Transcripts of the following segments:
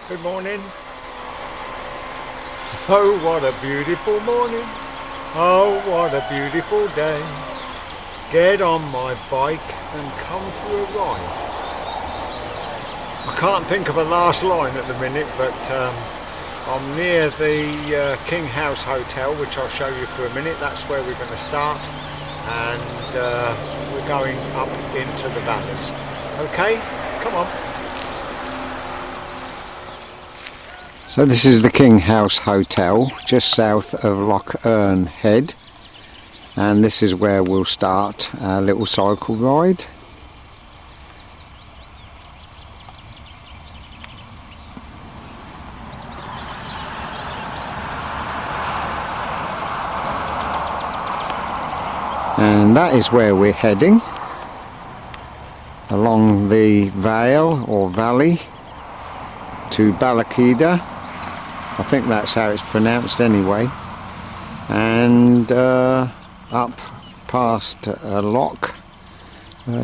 Good morning. Oh, what a beautiful morning. Oh, what a beautiful day. Get on my bike and come for a ride. I can't think of a last line at the minute, but I'm near the King House Hotel, which I'll show you for a minute. That's where we're going to start, and we're going up into the valleys. Okay, come on. So this is the King House Hotel, just south of Loch Head, and this is where we'll start our little cycle ride. And that is where we're heading, along the vale or valley to Balquhidder. I think that's how it's pronounced anyway, and up past a loch.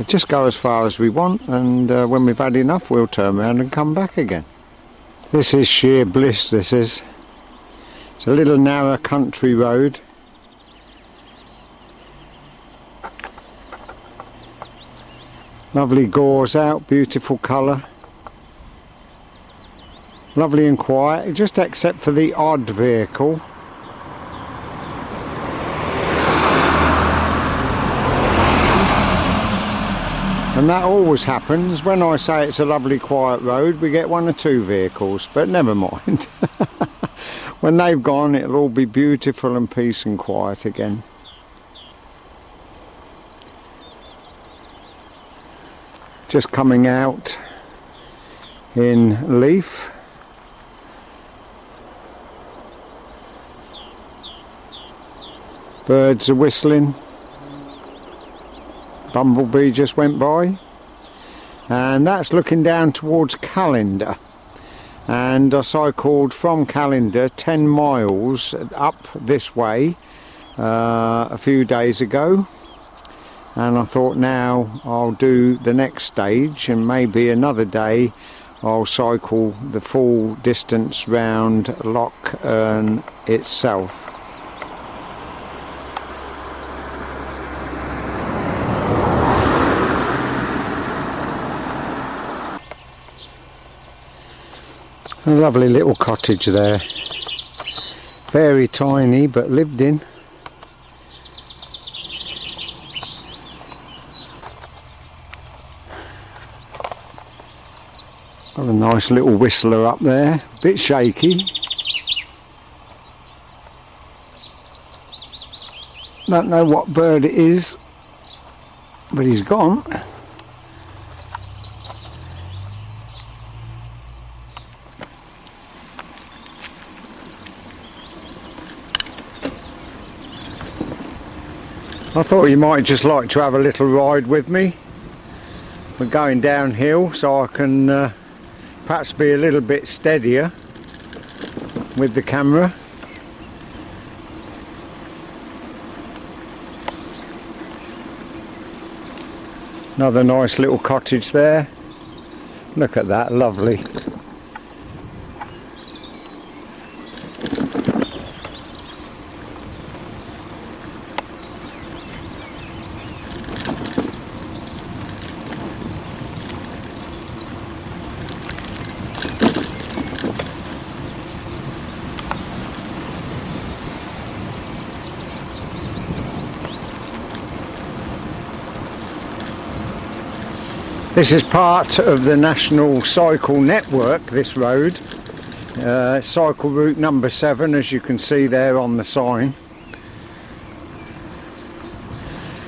Just go as far as we want, and when we've had enough we'll turn around and come back again. This is sheer bliss, this is. It's a little narrow country road. Lovely gauze out, beautiful colour. Lovely and quiet, just except for the odd vehicle. And that always happens. When I say it's a lovely quiet road, we get one or two vehicles, but never mind. When they've gone, it'll all be beautiful and peace and quiet again. Just coming out in leaf. Birds are whistling. Bumblebee just went by, and that's looking down towards Calendar, and I cycled from Calendar 10 miles up this way a few days ago, and I thought now I'll do the next stage, and maybe another day I'll cycle the full distance round Loch itself. A lovely little cottage there, very tiny but lived in. Got a nice little whistler up there, a bit shaky. Don't know what bird it is, but he's gone. I thought you might just like to have a little ride with me. We're going downhill, so I can perhaps be a little bit steadier with the camera. Another nice little cottage there. Look at that, lovely. This is part of the National Cycle Network, this road. Cycle route number 7, as you can see there on the sign.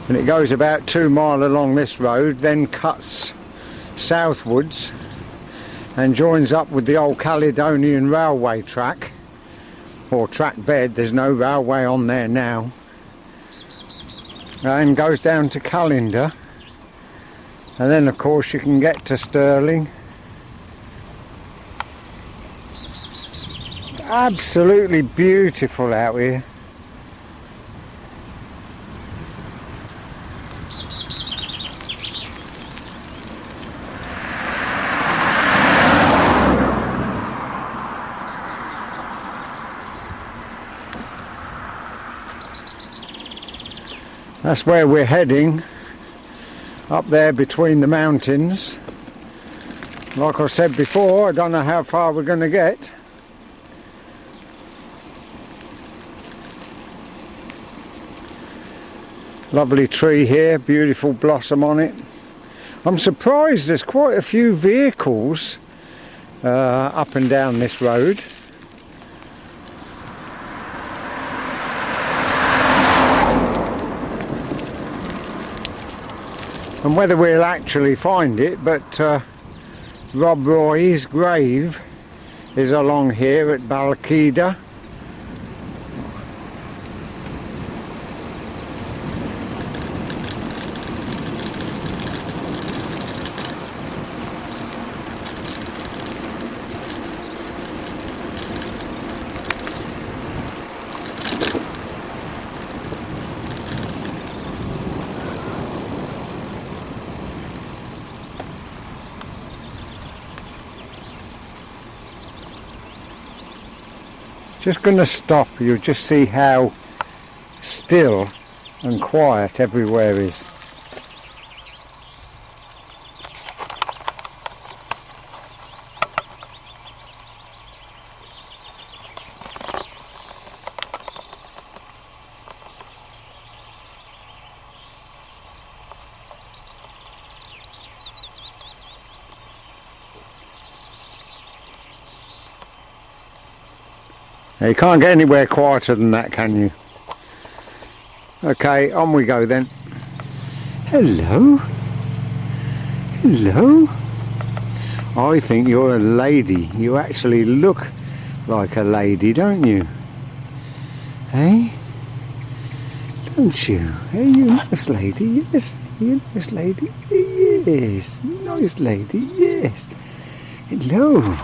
And it goes about 2 miles along this road, then cuts southwards and joins up with the old Caledonian Railway track, or track bed. There's no railway on there now. And goes down to Calendar. And then of course you can get to Stirling. Absolutely beautiful out here. That's where we're heading, up there between the mountains. Like I said before, I don't know how far we're going to get. Lovely tree here, beautiful blossom on it. I'm surprised there's quite a few vehicles up and down this road. And whether we'll actually find it, but Rob Roy's grave is along here at Balquhidder. Just going to stop, you'll just see how still and quiet everywhere is. Now, you can't get anywhere quieter than that, can you? Okay, on we go then. Hello? Hello? I think you're a lady. You actually look like a lady, don't you? Hey? Don't you? Hey, you nice lady, yes. You nice lady, yes. Nice lady, yes. Hello.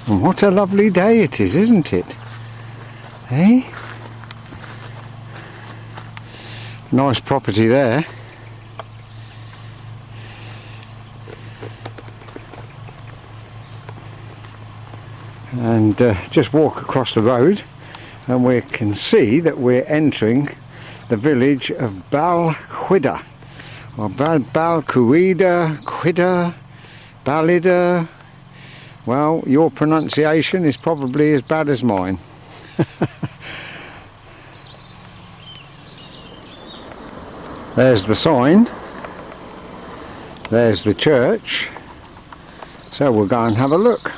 And what a lovely day it is, isn't it? Eh? Nice property there. And just walk across the road and we can see that we're entering the village of Balquhidder, or Balquhidder, Balquhidder. Well, your pronunciation is probably as bad as mine. There's the sign. There's the church. So we'll go and have a look.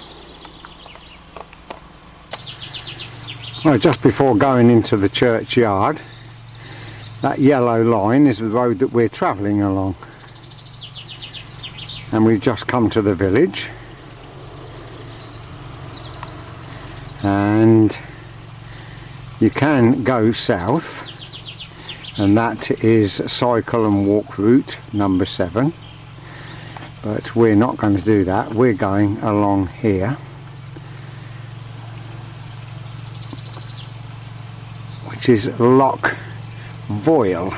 Well, just before going into the churchyard, that yellow line is the road that we're travelling along. And we've just come to the village. And you can go south, and that is cycle and walk route number 7, but we're not going to do that. We're going along here, which is Loch Voil.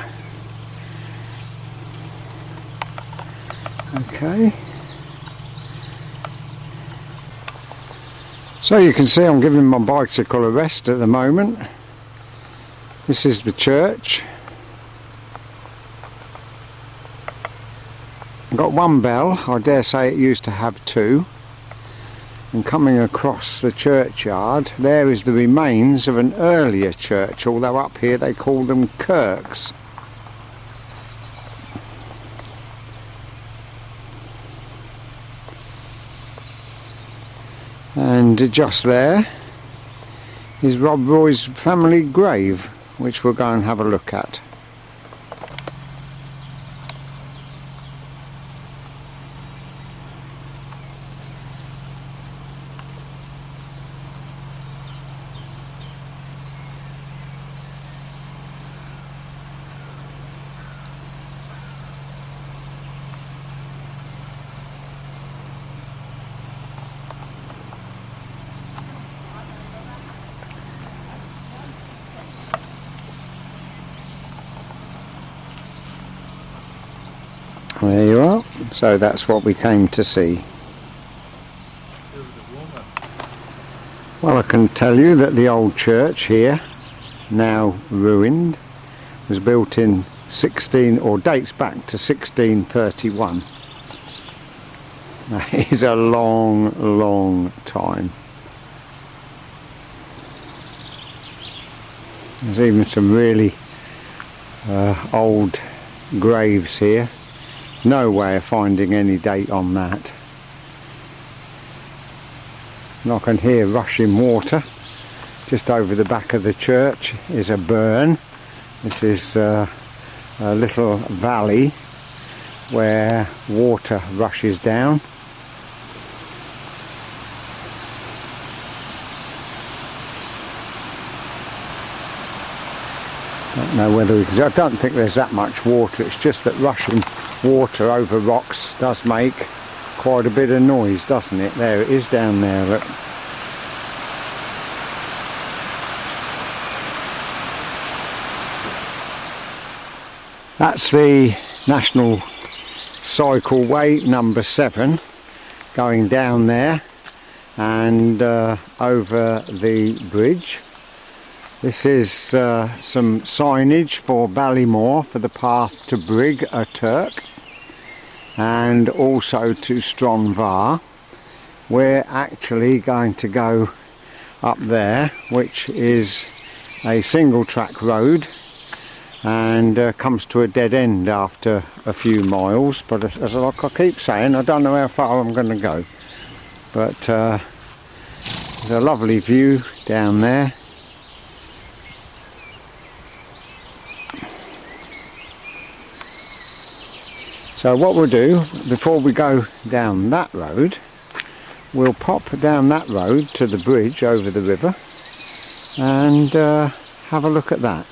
Okay. So you can see I'm giving my bicycle a rest at the moment. This is the church. I've got one bell, I dare say it used to have 2. And coming across the churchyard, there is the remains of an earlier church, although up here they call them kirks. And just there is Rob Roy's family grave, which we'll go and have a look at. There you are. So that's what we came to see. Well, I can tell you that the old church here now ruined. Was built in dates back to 1631. That is a long time. There's even some really old graves here. No way of finding any date on that. And I can hear rushing water. Just over the back of the church is a burn. This is a little valley where water rushes down. Don't know whether, because I don't think there's that much water, it's just that rushing water over rocks does make quite a bit of noise, doesn't it? There it is down there, look. That's the National Cycleway number 7 going down there and over the bridge. This is some signage for Ballymore for the path to Brig a Turk and also to Stranvar. We're actually going to go up there, which is a single track road and comes to a dead end after a few miles, but as like I keep saying, I don't know how far I'm going to go, but there's a lovely view down there. So what we'll do before we go down that road, we'll pop down that road to the bridge over the river and have a look at that.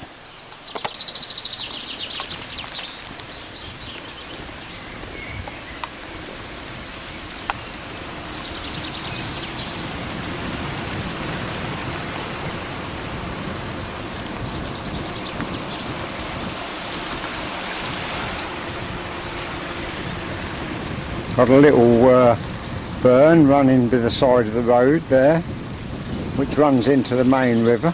Got a little burn running to the side of the road there, which runs into the main river.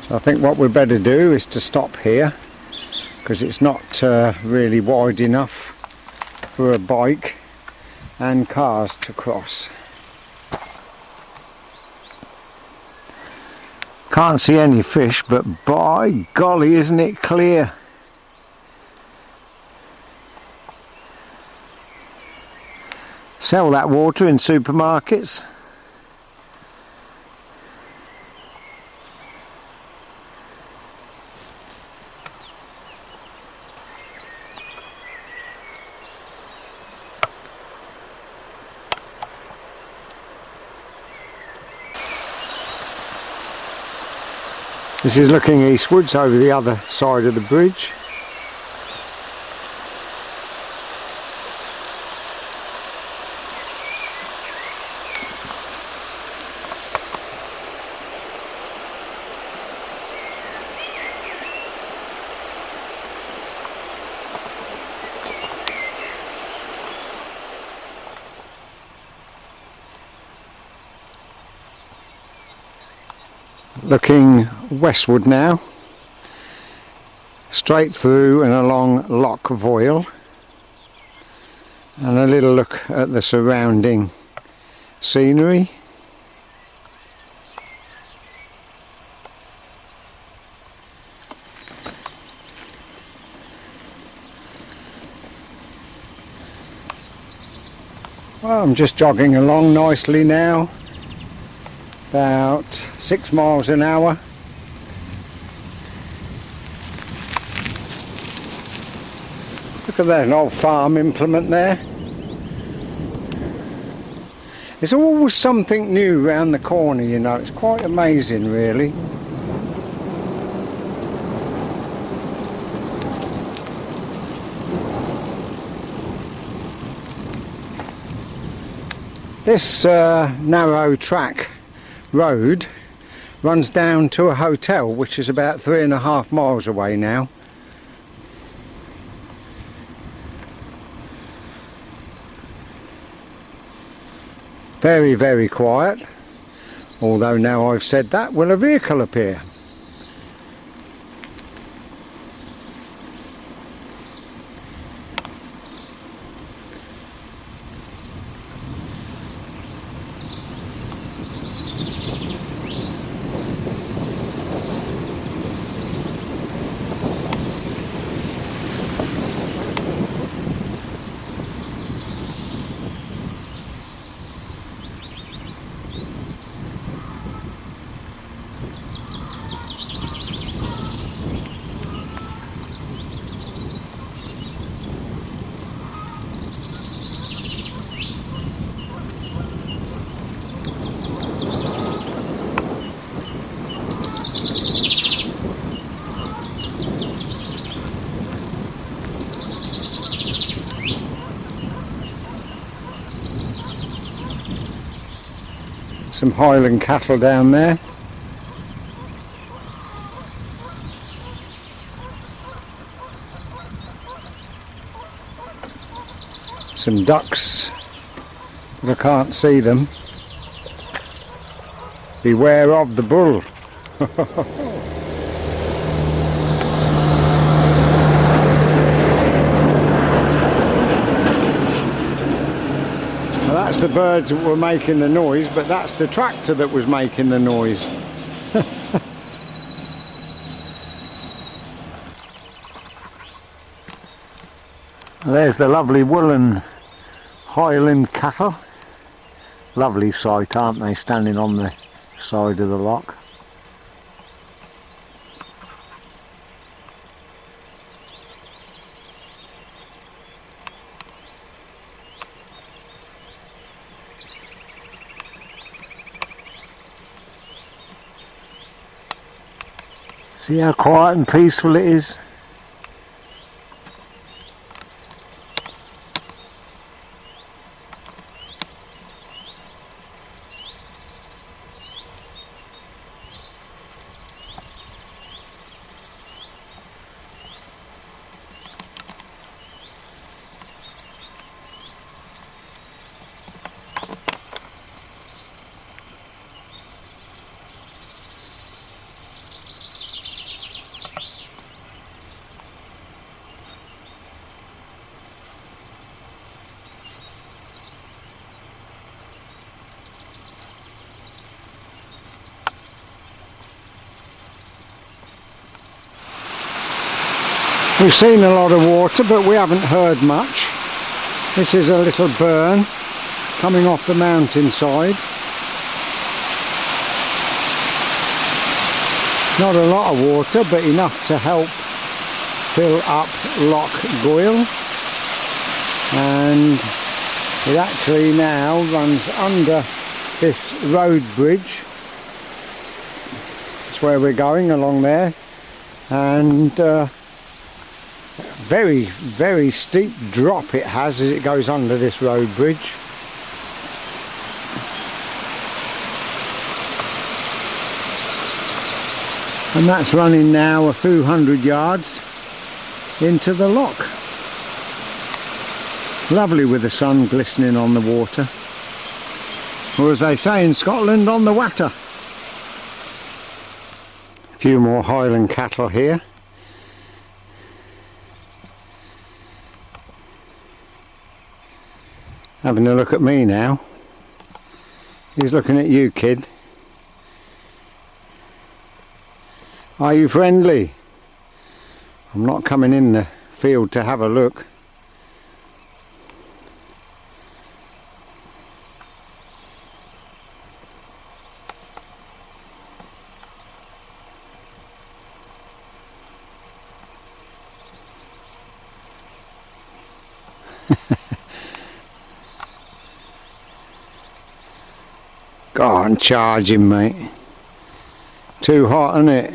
So I think what we better do is to stop here, because it's not really wide enough for a bike and cars to cross. Can't see any fish, but by golly, isn't it clear? Sell that water in supermarkets. This is looking eastwards over the other side of the bridge. Looking westward now, straight through and along Loch Voil, and a little look at the surrounding scenery. Well, I'm just jogging along nicely now, about 6 miles an hour. Look at that, an old farm implement there. There's always something new round the corner, you know, it's quite amazing really. This narrow track road runs down to a hotel which is about 3.5 miles away now, Very, very quiet. Although now I've said that, will a vehicle appear? Some Highland cattle down there. Some ducks, but I can't see them. Beware of the bull. That's the birds that were making the noise, but that's the tractor that was making the noise. There's the lovely woolen Highland cattle. Lovely sight, aren't they, standing on the side of the loch. See how quiet and peaceful it is? We've seen a lot of water, but we haven't heard much. This is a little burn coming off the mountainside. Not a lot of water, but enough to help fill up Loch Voil. And it actually now runs under this road bridge. That's where we're going, along there. And very, very steep drop it has as it goes under this road bridge. And that's running now a few hundred yards into the loch. Lovely with the sun glistening on the water. Or as they say in Scotland, on the water. A few more Highland cattle here. Having a look at me now. He's looking at you, kid. Are you friendly? I'm not coming in the field to have a look. Go on, charge him, mate. Too hot, isn't it?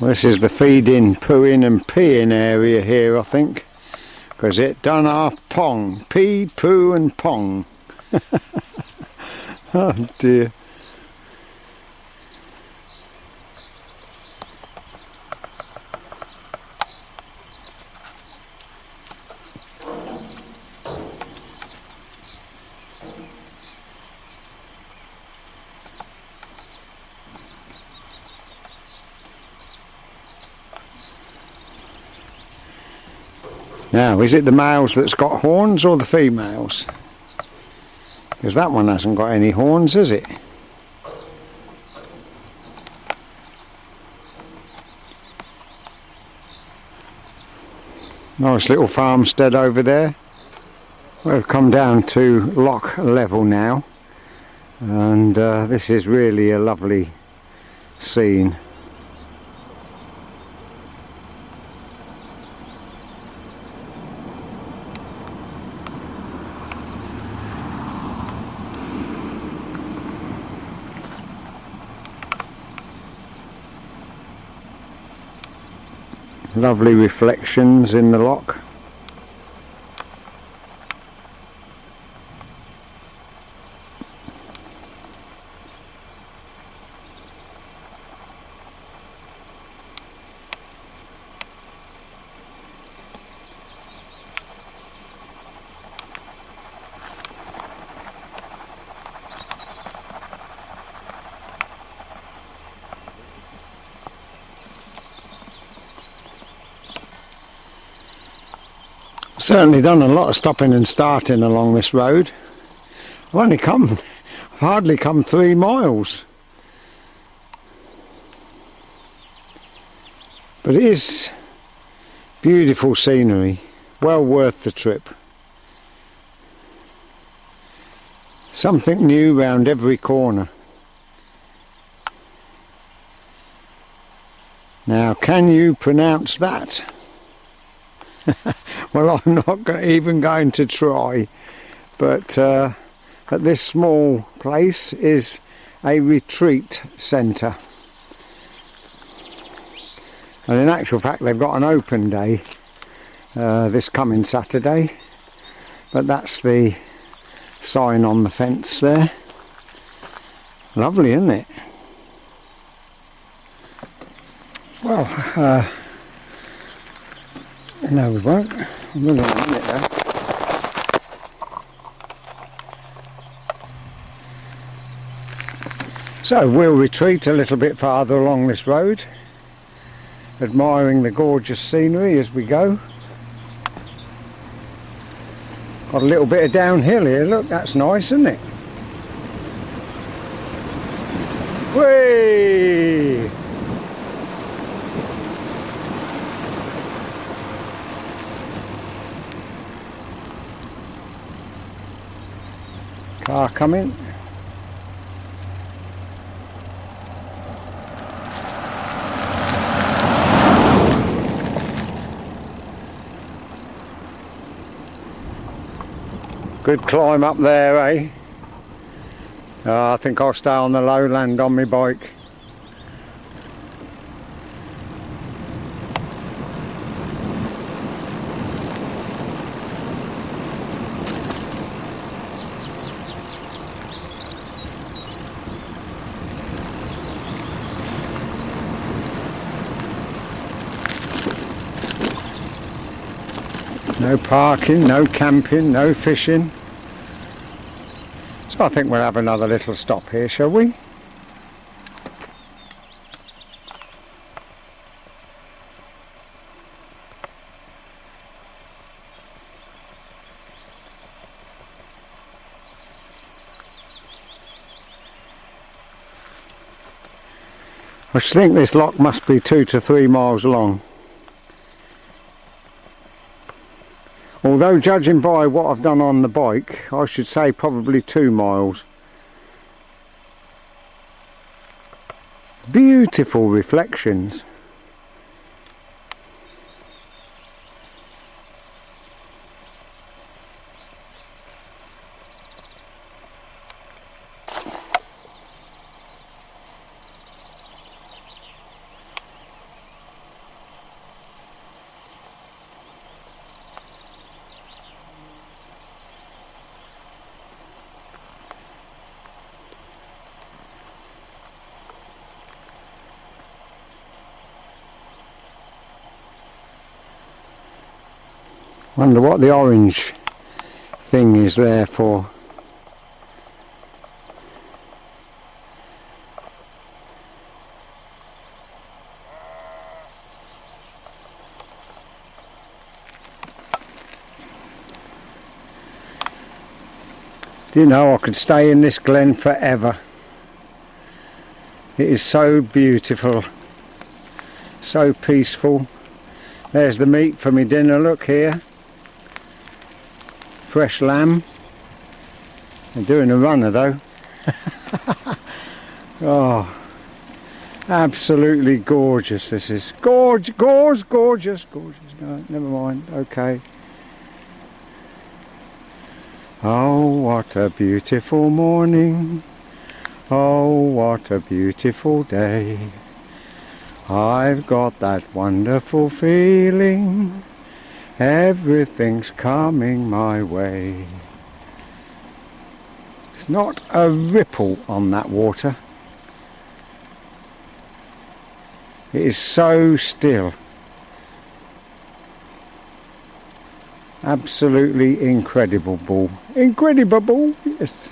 Well, this is the feeding, pooing and peeing area here, I think. Because it done our pong. Pee, poo and pong. Oh dear. Now, is it the males that's got horns or the females? Because that one hasn't got any horns, has it? Nice little farmstead over there. We've come down to loch level now, and this is really a lovely scene. Lovely reflections in the loch. Certainly done a lot of stopping and starting along this road. I've hardly come 3 miles. But it is beautiful scenery, well worth the trip. Something new round every corner. Now, can you pronounce that? Well, I'm not even going to try, but at this small place is a retreat centre, and in actual fact they've got an open day this coming Saturday, but that's the sign on the fence there. Lovely, isn't it? Well, no, we won't. I'm running a minute though. So we'll retreat a little bit farther along this road, admiring the gorgeous scenery as we go. Got a little bit of downhill here, look, that's nice, isn't it? Whee! Car coming. Good climb up there, eh? I think I'll stay on the lowland on my bike. No parking, no camping, no fishing. So I think we'll have another little stop here, shall we? I should think this loch must be 2 to 3 miles long. Although judging by what I've done on the bike, I should say probably 2 miles. Beautiful reflections. Wonder what the orange thing is there for. Didn't know I could stay in this glen forever. It is so beautiful, so peaceful. There's the meat for me dinner, look here. Fresh lamb. They're doing a runner though. Oh, absolutely gorgeous this is. Gorgeous. No, never mind, okay. Oh, what a beautiful morning. Oh, what a beautiful day. I've got that wonderful feeling. Everything's coming my way. It's not a ripple on that water. It is so still. Absolutely incredible. Incredible, yes.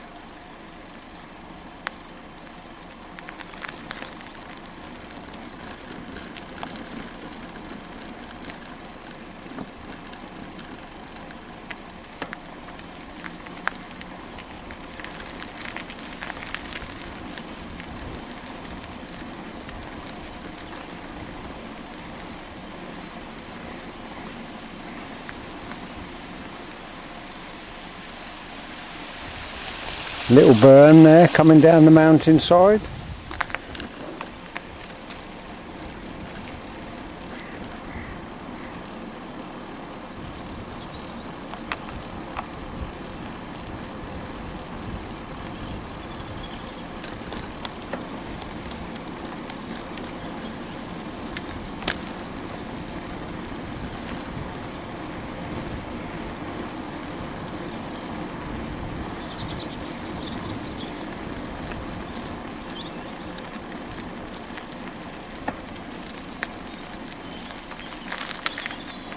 Little burn there coming down the mountainside.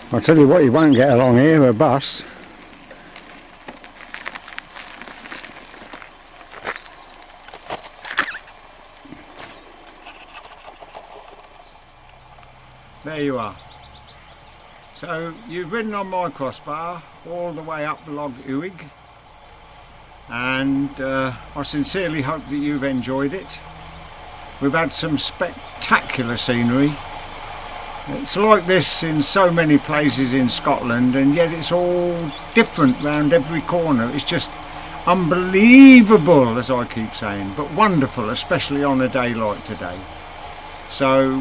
I'll tell you what, you won't get along here with a bus. There you are. So you've ridden on my crossbar all the way up Loch Voil, and I sincerely hope that you've enjoyed it. We've had some spectacular scenery. It's like this in so many places in Scotland, and yet it's all different round every corner. It's just unbelievable, as I keep saying, but wonderful, especially on a day like today. So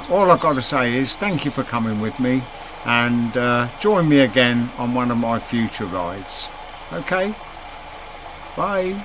all I've got to say is thank you for coming with me, and join me again on one of my future rides. Okay, bye.